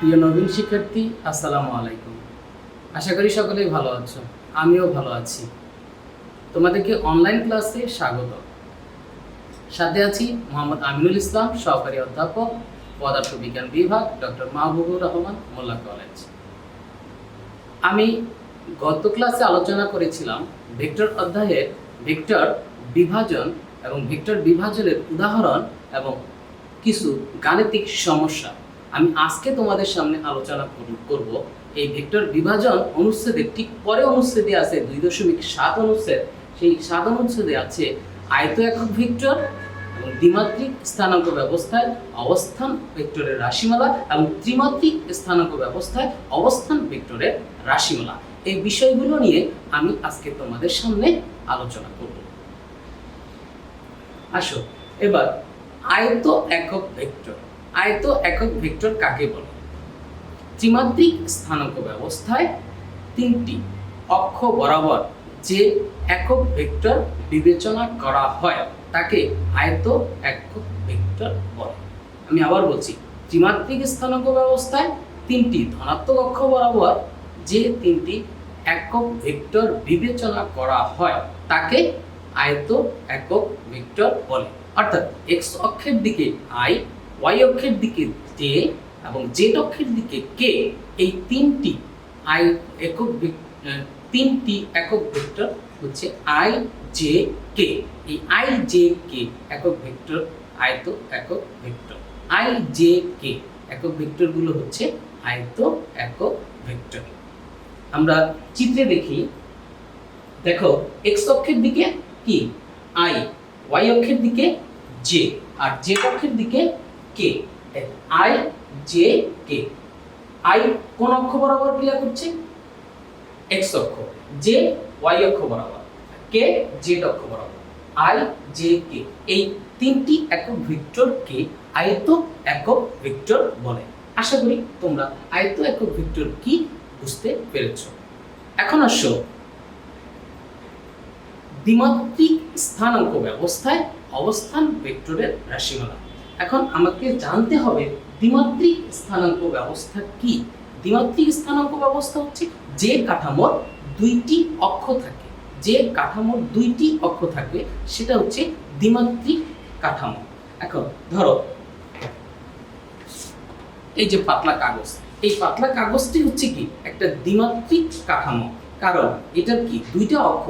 প্রিয় নবীন শিক্ষার্থী, আসসালামু আলাইকুম। আশা করি সকলেই ভালো আছো, আমিও ভালো আছি। তোমাদেরকে অনলাইন ক্লাসে স্বাগত। সাথে আছি মোহাম্মদ আমিনুল ইসলাম, সহকারী অধ্যাপক, পদার্থবিজ্ঞান বিভাগ, ডক্টর মাহবুবুর রহমান, মোল্লা কলেজ। আমি গত ক্লাসে আলোচনা করেছিলাম ভেক্টর অধ্যায়ের ভেক্টর বিভাজন এবং ভেক্টর বিভাজনের উদাহরণ এবং কিছু গাণিতিক সমস্যা। আমি আজকে তোমাদের সামনে আলোচনা করব এই ভেক্টর বিভাজন অনুচ্ছেদের ঠিক পরে অনুচ্ছেদে আছে 2.7 অনুচ্ছেদ। সেই 7 অনুচ্ছেদে আছে আয়ত একক ভেক্টর এবং দ্বিমাত্রিক স্থানাঙ্ক ব্যবস্থায় অবস্থান ভেক্টরের রাশিমালা এবং ত্রিমাত্রিক স্থানাঙ্ক ব্যবস্থায় অবস্থান ভেক্টরের রাশিমালা। এই বিষয়গুলো নিয়ে আমি আজকে তোমাদের সামনে আলোচনা করব। আসো এবার আয়ত একক ভেক্টর। আয়ত একক ভেক্টর কাকে বলে? ত্রিমাত্রিক স্থানাঙ্ক ব্যবস্থায় তিনটি অক্ষ বরাবর যে একক ভেক্টর বিবেচনা করা হয় তাকে আয়ত একক ভেক্টর বলে। আমি আবার বলছি, ত্রিমাত্রিক স্থানাঙ্ক ব্যবস্থায় তিনটি ধনাত্মক অক্ষ বরাবর যে তিনটি একক ভেক্টর বিবেচনা করা হয় তাকে আয়ত একক ভেক্টর বলে। অর্থাৎ এক্স অক্ষের দিকে আই, ওয়াই অক্ষের দিকে জে এবং জেড অক্ষের দিকে কে, এই তিনটি একক ভেক্টর হচ্ছে আই জে কে। এই আই জে কে একক ভেক্টর আয়ত একক ভেক্টর। আই জে কে একক ভেক্টরগুলো হচ্ছে আয়ত একক ভেক্টর। আমরা চিত্রে দেখি, দেখো এক্স অক্ষের দিকে কি আই, ওয়াই অক্ষের দিকে জে আর জেড অক্ষের দিকে k. I j k. I কোন অক্ষ বরাবর ক্রিয়া করছে? এক্স অক্ষ। জে ওয়াই অক্ষ বরাবর, কে জেড অক্ষ বরাবর। আই জে কে এই তিনটি একক ভেক্টরকে আয়ত একক ভেক্টর বলে। আশা করি তোমরা আয়ত একক ভেক্টর কি বুঝতে পেরেছ। এখন আসো দ্বিমাত্রিক স্থানাঙ্ক ব্যবস্থায় অবস্থান ভেক্টরের রাশিমালা। এখন আমাকে জানতে হবে দ্বিমাত্রিক স্থানাঙ্ক ব্যবস্থা কি। দ্বিমাত্রিক স্থানাঙ্ক ব্যবস্থা হচ্ছে যে কাঠামোর দুইটি অক্ষ থাকে, যে কাঠামোর দুইটি অক্ষ থাকবে সেটা হচ্ছে দ্বিমাত্রিক কাঠামো। এখন ধরো এই যে পাতলা কাগজ, এই পাতলা কাগজটি হচ্ছে কি একটা দ্বিমাত্রিক কাঠামো, কারণ এটার কি দুইটা অক্ষ,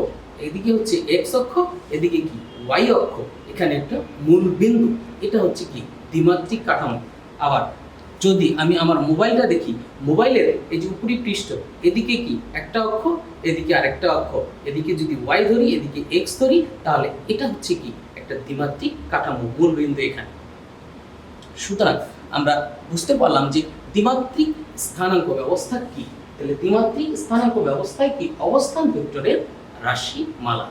এদিকে হচ্ছে এক্স অক্ষ, এদিকে কি ওয়াই অক্ষ, এখানে একটা মূল বিন্দু। এটা হচ্ছে কি দ্বিমাত্রিক কাঠামো। আবার যদি আমি আমার মোবাইলটা দেখি, মোবাইলের এই যে উপরি পৃষ্ঠ, এদিকে কি একটা অক্ষ, এদিকে আরেকটা অক্ষ, এদিকে যদি ওয়াই ধরি, এদিকে এক্স ধরি, তাহলে এটা হচ্ছে কি একটা দ্বিমাত্রিক কাঠামো, মূল বিন্দু এখানে। সুতরাং আমরা বুঝতে পারলাম যে দ্বিমাত্রিক স্থানাঙ্ক ব্যবস্থা কি। তাহলে দ্বিমাত্রিক স্থানাঙ্ক ব্যবস্থায় কি অবস্থান ভেক্টরের রাশিমালা।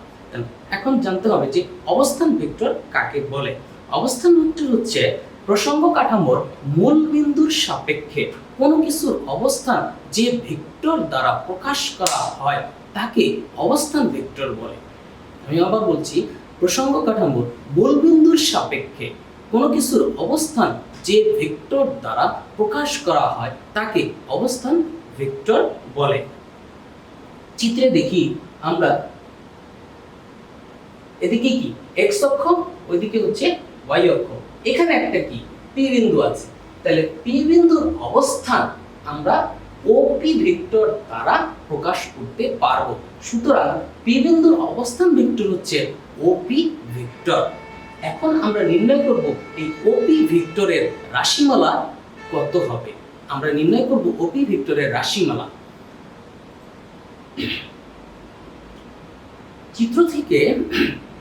এখন জানতে হবে যে অবস্থান ভেক্টর কাকে বলে। অবস্থান ভেক্টর হচ্ছে প্রসঙ্গ কাঠামোর মূল বিন্দুর সাপেক্ষে কোনো কিছুর অবস্থান যে ভেক্টর দ্বারা প্রকাশ করা হয় তাকে অবস্থান ভেক্টর বলে। আমি আবার বলছি, প্রসঙ্গ কাঠামোর মূল বিন্দুর সাপেক্ষে কোনো কিছুর অবস্থান যে ভেক্টর দ্বারা প্রকাশ করা হয় তাকে অবস্থান ভেক্টর বলে। চিত্রে দেখি আমরা, এদিকে কি এক্স অক্ষ, ওইদিকে হচ্ছে ওয়াই অক্ষ, এখানে একটা কি পি বিন্দু আছে। তাহলে পি বিন্দুর অবস্থান আমরা ওপি ভেক্টর দ্বারা প্রকাশ করতে পারবো। সুতরাং পি বিন্দুর অবস্থান ভেক্টর হচ্ছে ওপি ভেক্টর। এখন আমরা নির্ণয় করব এই ওপি ভেক্টরের রাশিমালা কত হবে। আমরা নির্ণয় করব ওপি ভেক্টরের রাশিমালা। চিত্র থেকে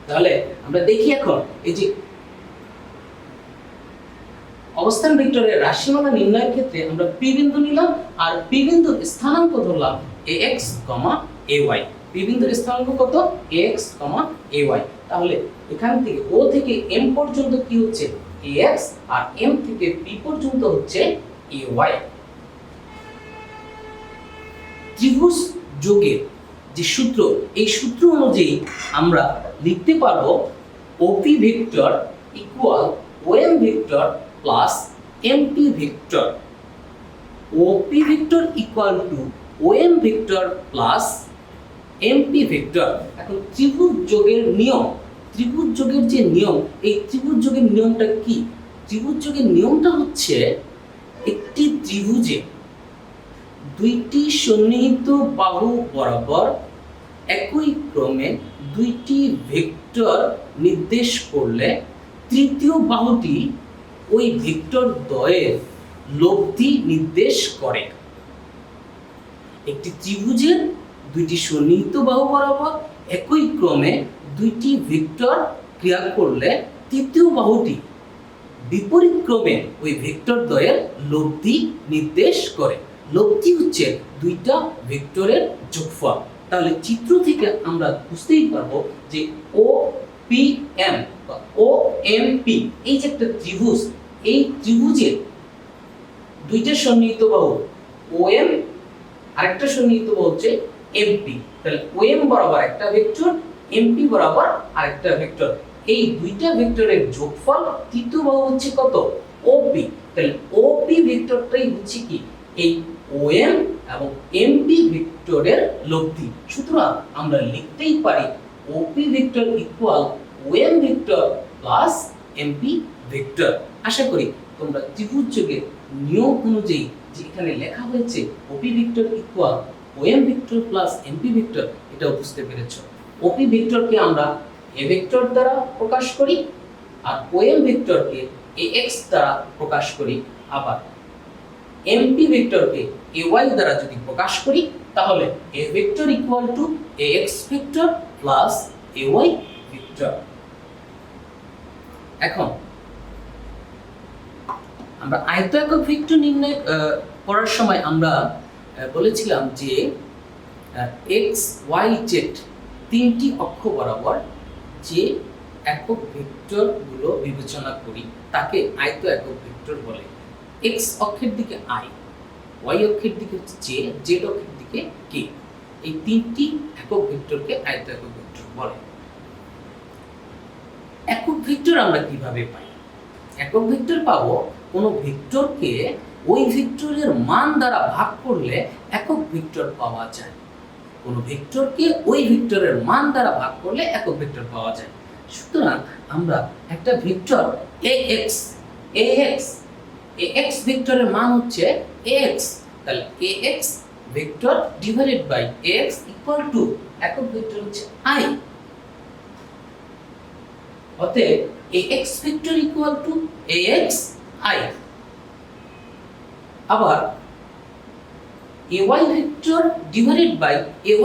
তাহলে আমরা দেখি, এখন এই যে অবস্থান ভেক্টরের রাশিমালা নির্ণয়ের ক্ষেত্রে আমরা পি বিন্দু নিলাম আর পি বিন্দুর স্থানাঙ্ক ধরলাম ax, ay। পি বিন্দুর স্থানাঙ্ক কত? ax, ay। তাহলে এখান থেকে ও থেকে m পর্যন্ত কি হচ্ছে ax আর m থেকে p পর্যন্ত হচ্ছে ay। ত্রিভুজ যোগের যে সূত্র, এই সূত্র অনুযায়ী আমরা লিখতে পারবো OP vector equal OM vector plus MP vector. OP vector equal to OM vector plus MP vector. এখন ত্রিভুজ যোগের নিয়ম, ত্রিভুজ যোগের যে নিয়ম, এই ত্রিভুজ যোগের নিয়মটা কি? ত্রিভুজ যোগের নিয়মটা হচ্ছে একটি ত্রিভুজে দুইটি সন্নিহিত বাহু বরাবর একই ক্রমে দুইটি ভেক্টর নির্দেশ করলে তৃতীয় বাহুটি ওই ভেক্টর দ্বয়ের লব্ধি নির্দেশ করে। একটি ত্রিভুজের দুইটি সন্নিহিত বাহু বরাবর একই ক্রমে দুইটি ভেক্টর ক্রিয়া করলে তৃতীয় বাহুটি বিপরীত ক্রমে ওই ভেক্টর দ্বয়ের লব্ধি নির্দেশ করে। লব্ধি হচ্ছে দুইটা ভেক্টরের যোগফল। তাহলে চিত্র থেকে আমরা বুঝতেই পারবো যে ও পি এম বা ও এম পি এই যে একটা ত্রিভুজ, এই ত্রিভুজের দুইটা সন্নিহিত বাহু ও এম, আরেকটা সন্নিহিত বাহু হচ্ছে এমপি। তাহলে ও এম বরাবর একটা ভেক্টর, এমপি বরাবর আরেকটা ভেক্টর, এই দুইটা ভেক্টরের যোগফল তৃতীয় বাহু হচ্ছে কত? ওপি। তাহলে ওপি ভেক্টরটাই হচ্ছে কি এই ওএম এবং এমপি ভেক্টরের লব্ধি। সুতরাং আমরা লিখতেই পারি OP vector equal OM vector plus MP vector. আশা করি তোমরা ত্রিভুজ যোগের নিয়ম অনুযায়ী যে এখানে লেখা হয়েছে OP vector equal OM vector plus MP vector, এটাও বুঝতে পেরেছো। ওপি ভেক্টরকে আমরা এ ভেক্টর দ্বারা প্রকাশ করি আর ওএম ভেক্টরকে ax দ্বারা প্রকাশ করি। আবার এমপি ভেক্টরকে ay দ্বারা যদি প্রকাশ করি তাহলে a vector equal to ax vector plus ay vector. এখন আমরা আয়ত একক ভেক্টর নির্ণয় করার সময় আমরা বলেছিলাম যে x y z তিনটি অক্ষ বরাবর যে একক ভেক্টর গুলো বিবেচনা করি তাকে আয়ত একক ভেক্টর বলে। x অক্ষের দিকে i, y অক্ষের দিকে হচ্ছে j, z অক্ষের দিকে k, এই তিনটি একক ভেক্টরকে আয়ত একক ভেক্টর বলে। একক ভেক্টর আমরা কিভাবে পাই? একক ভেক্টর পাবো কোন ভেক্টরকে ওই ভেক্টরের মান দ্বারা ভাগ করলে একক ভেক্টর পাওয়া যায়। কোন ভেক্টরকে ওই ভেক্টরের মান দ্বারা ভাগ করলে একক ভেক্টর পাওয়া যায়। সুতরাং আমরা একটা ভেক্টর ax ভেক্টরের মান হচ্ছে ax, তাহলে ax vector divided by ax equal to একক ভেক্টর হচ্ছে i। অতএব ax vector equal to ax i। আবার ay vector divided by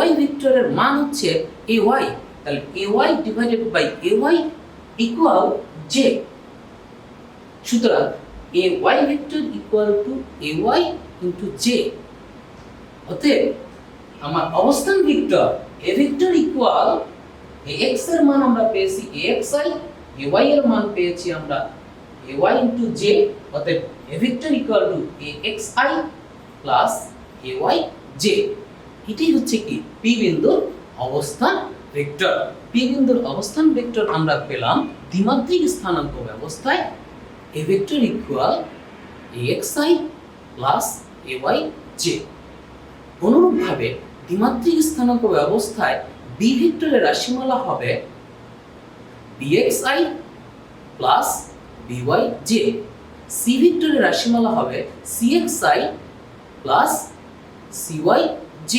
ay ভেক্টরের মান হচ্ছে ay, তাহলে ay divided by ay equal j। সুতরাং ay vector equal to ay into j। অতএব আমার অবস্থান vector a vector equal ax এর মান আমরা পেয়েছি axi, ay এর মান পেয়েছি আমরা ay ইনটু j। অতএব a vector equal two axi plus ay j। এটাই হচ্ছে কি p বিন্দুর অবস্থান ভেক্টর। p বিন্দুর অবস্থান ভেক্টর আমরা পেলাম দ্বিমাত্রিক স্থানাঙ্ক ব্যবস্থায় a vector equal axi plus ay j। অনুরূপভাবে দ্বিমাত্রিক স্থানাঙ্ক ব্যবস্থায় b ভেক্টরের রাশিমালা হবে bxi প্লাস byj। c ভেক্টরের রাশিমালা হবে cxi প্লাস cyj।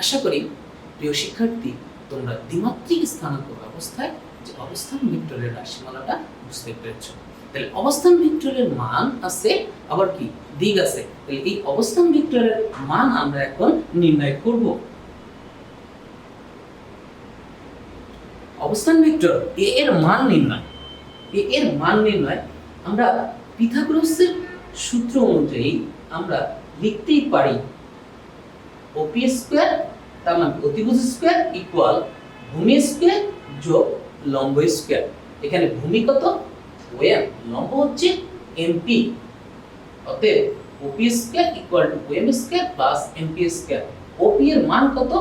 আশা করি প্রিয় শিক্ষার্থী তোমরা দ্বিমাত্রিক স্থানাঙ্ক ব্যবস্থায় যে অবস্থান ভেক্টরের রাশিমালাটা বুঝতে পেরেছো। তাহলে অবস্থান ভেক্টরের মান আছে, আবার কি দিক আছে। তাহলে এই অবস্থান ভেক্টরের মান আমরা এখন নির্ণয় করব। অবস্থান ভেক্টর a এর মান নির্ণয়, a এর মান নির্ণয় আমরা পিথাগোরাসের সূত্র অনুযায়ী আমরা লিখতেই পারি OP স্কয়ার তার মানে অতিভুজ স্কয়ার ইকুয়াল ভূমি স্কয়ার যোগ লম্ব স্কয়ার। এখানে ভূমি কত? OM, লম্ব হচ্ছে MP। অতএব OP square equal to OM square plus MP square. OP এর মান কত?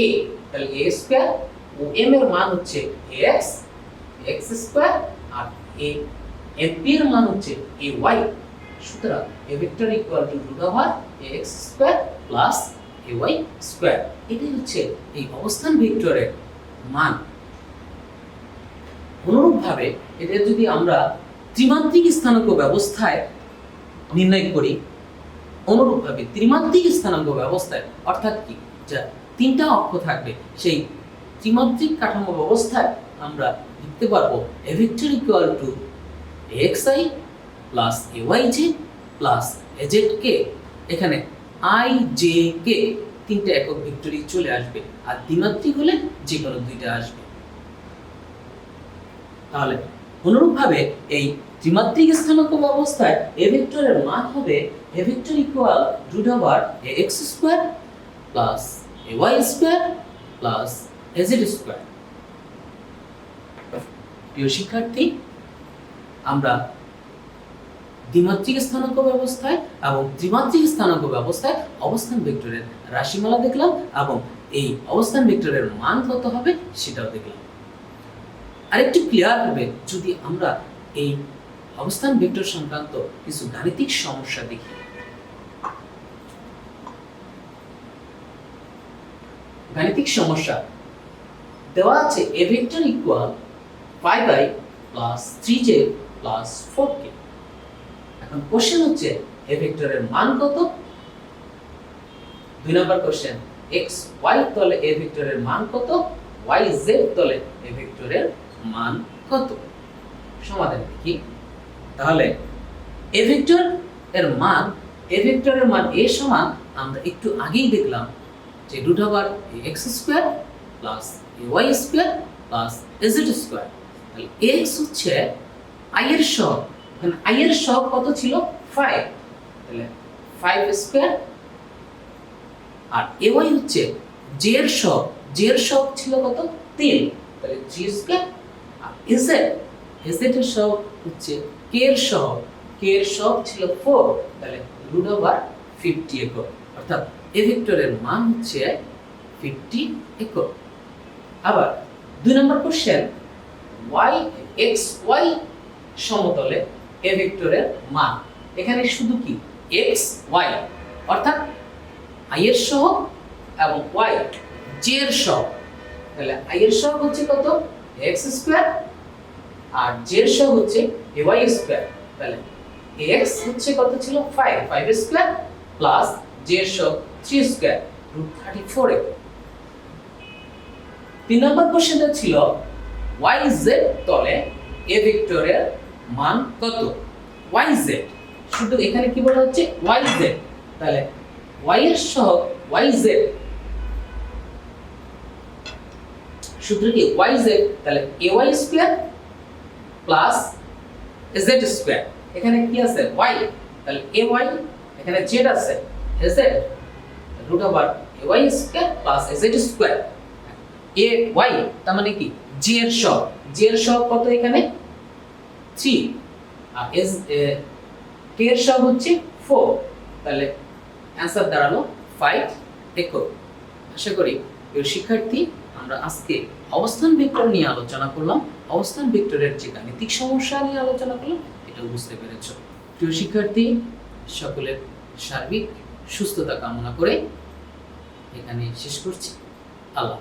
A, তাহলে A স্কয়ার, OM এর মান হচ্ছে AX, AX স্কয়ার, আর MP এর মান হচ্ছে AY। সুতরাং a vector equal to root over ax square plus ay square। এটাই হচ্ছে এই অবস্থান ভেক্টরের মান। অনুরূপভাবে এটা যদি আমরা ত্রিমাত্রিক স্থানাঙ্ক ব্যবস্থায় নির্ণয় করি, অনুরূপভাবে ত্রিমাত্রিক স্থানাঙ্ক ব্যবস্থায় অর্থাৎ কি, যা তিনটা অক্ষ থাকবে, সেই ত্রিমাত্রিক কাঠামো ব্যবস্থায় আমরা লিখতে পারবো a vector equal to axi plus ayj plus azk। এখানে i j k তিনটা একক ভেক্টরই চলে আসবে, আর দ্বিমাত্রিক হলে যে কোনো দুইটা আসবে। তাহলে অনুরূপভাবে এই ত্রিমাত্রিক স্থানাঙ্ক ব্যবস্থায় a ভেক্টরের মান হবে a vector equal root over ax square plus ay square plus az square। প্রিয় শিক্ষার্থী, আমরা দ্বিমাত্রিক স্থানাঙ্ক ব্যবস্থায় এবং ত্রিমাত্রিক স্থানাঙ্ক ব্যবস্থায় অবস্থান ভেক্টরের রাশিমালা দেখলাম এবং এই অবস্থান ভেক্টরের মান কত হবে সেটাও দেখলাম। আরেকটু ক্লিয়ার হবে যদি আমরা এই অবস্থান ভেক্টর সংক্রান্ত কিছু গাণিতিক সমস্যা দেখি। গাণিতিক সমস্যা দেওয়া আছে a vector equal 5i plus 3j plus 4k। এখন কোশ্চেন হচ্ছে a ভেক্টরের মান কত। 2 নম্বর কোশ্চেন, x y তলে a ভেক্টরের মান কত, y z তলে a ভেক্টরের মান কত। সমাধান দেখি। তাহলে a ভেক্টর এর মান, a ভেক্টরের মান a সমান আমরা একটু আগেই দেখলাম যে root over ax square plus ay square plus az square। তাহলে x হচ্ছে i এর সহগ, এখানে i এর সহগ কত ছিল 5, তাহলে 5 স্কয়ার, আর ay হচ্ছে j এর সহগ, j এর সহগ ছিল কত 3, তাহলে j স্কয়ার, আর az এর সহগ হচ্ছে k এর সহগ, k এর সহগ ছিল 4, তাহলে root over 50 একক, অর্থাৎ a ভেক্টরের মান হচ্ছে 50 একক। আবার 2 নম্বর কোশ্চেন, xy সমতলে a ভেক্টরের মান, এখানে শুধু কি xy অর্থাৎ i এর সহগ এবং y j এর সহগ, তাহলে i এর সহগ হচ্ছে কত x স্কয়ার আর j এর সহগ হচ্ছে ay স্কয়ার, তাহলে x হচ্ছে কত ছিল 5 স্কয়ার প্লাস j এর সহগ 3 স্কয়ার √34 একক। 3 নম্বর কোশ্চেনটা ছিল yz তলে a ভেক্টরের মান কত। yz শুধু এখানে কি বলা হচ্ছে yz, তাহলে y এর সহগ yz, সূত্র কি yz, তাহলে ay square plus az square, এখানে কি আছে y, তাহলে ay, এখানে z আছে az, root over ay square plus az square, ay তার মানে কি j এর সহগ, j এর সহগ কত এখানে 3, আর k এর সহগ হচ্ছে 4, তাহলে অ্যানসার দাঁড়ালো 5 একক। আশা করি প্রিয় শিক্ষার্থী, আমরা আজকে অবস্থান ভেক্টর নিয়ে আলোচনা করলাম, অবস্থান ভেক্টরের যে গাণিতিক সমস্যা নিয়ে আলোচনা করলাম এটাও বুঝতে পেরেছো। প্রিয় শিক্ষার্থী, সকলের সার্বিক সুস্থতা কামনা করে এখানে শেষ করছি। আল্লাহ।